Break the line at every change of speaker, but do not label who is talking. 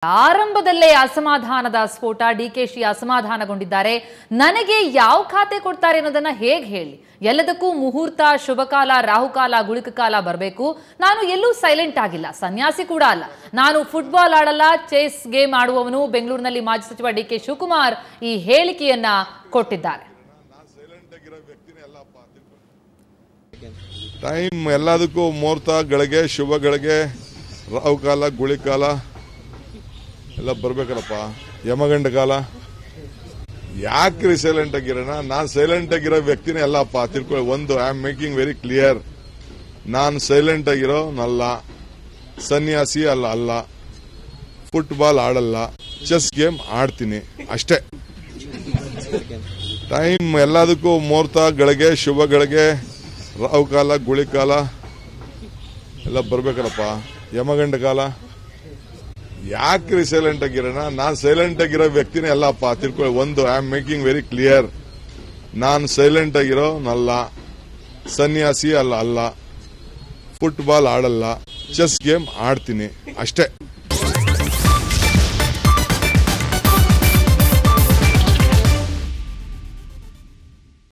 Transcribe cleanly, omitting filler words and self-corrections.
ಆರಂಭದಲ್ಲೇ ಅಸಮಾಧಾನದ ಸ್ಫೋಟ. ಡಿಕೆಶಿ ಅಸಮಾಧಾನಗೊಂಡಿದ್ದಾರೆ. ನನಗೆ ಯಾವ ಖಾತೆ ಕೊಡ್ತಾರೆ ಅನ್ನೋದನ್ನ ಹೇಗೆ ಹೇಳಿ? ಎಲ್ಲದಕ್ಕೂ ಮುಹೂರ್ತ, ಶುಭಕಾಲ, ರಾಹುಕಾಲ, ಗುಳಿಕಕಾಲ ಬರಬೇಕು. ನಾನು ಎಲ್ಲೂ ಸೈಲೆಂಟ್ ಆಗಿಲ್ಲ, ಸನ್ಯಾಸಿ ಕೂಡ ಅಲ್ಲ. ನಾನು ಫುಟ್ಬಾಲ್ ಆಡಲ್ಲ, ಚೆಸ್ ಗೇಮ್ ಆಡುವವನು. ಬೆಂಗಳೂರಿನಲ್ಲಿ ಮಾಜಿ ಸಚಿವ ಡಿಕೆ ಶಿವಕುಮಾರ್ ಈ ಹೇಳಿಕೆಯನ್ನ ಕೊಟ್ಟಿದ್ದಾರೆ.
ಟೈಮ್ ಎಲ್ಲದಕ್ಕೂ ಮುಹೂರ್ತಗಳಿಗೆ, ಶುಭಗಳಿಗೆ, ರಾಹುಕಾಲ, ಗುಳಿಕಾಲ ಎಲ್ಲ ಬರ್ಬೇಕಲ್ಲಪ್ಪ. ಯಮಗಂಡ ಕಾಲ ಯಾಕ್ರಿ ಸೈಲೆಂಟ್ ಆಗಿರೋಣ? ನಾನು ಸೈಲೆಂಟ್ ಆಗಿರೋ ವ್ಯಕ್ತಿನೇ ಅಲ್ಲಪ್ಪ, ತಿಳ್ಕೊಳ್ಳಿ. ಒಂದು I am making very clear. ನಾನು ಸೈಲೆಂಟ್ ಆಗಿರೋನಲ್ಲ, ಸನ್ಯಾಸಿ ಅಲ್ಲ, ಫುಟ್ಬಾಲ್ ಆಡಲ್ಲ, ಚೆಸ್ ಗೇಮ್ ಆಡ್ತೀನಿ ಅಷ್ಟೇ. ಟೈಮ್ ಎಲ್ಲದಕ್ಕೂ ಮುಹೂರ್ತಗಳಿಗೆ, ಶುಭಗಳಿಗೆ, ರಾಹುಕಾಲ, ಗುಳಿಕಾಲ ಎಲ್ಲ ಬರ್ಬೇಕಲ್ಲಪ್ಪ. ಯಮಗಂಡ ಕಾಲ ಯಾಕ್ರಿ ಸೈಲೆಂಟ್ ಆಗಿರೋಣ? ನಾನು ಸೈಲೆಂಟ್ ಆಗಿರೋ ವ್ಯಕ್ತಿನೇ ಅಲ್ಲಪ್ಪ, ತಿಳ್ಕೊಳ್ಳಿ. ಒಂದು I am making very clear. ನಾನು ಸೈಲೆಂಟ್ ಆಗಿರೋನಲ್ಲ, ಸನ್ಯಾಸಿ ಅಲ್ಲ, ಫುಟ್ಬಾಲ್ ಆಡಲ್ಲ, ಚೆಸ್ ಗೇಮ್ ಆಡ್ತೀನಿ ಅಷ್ಟೇ.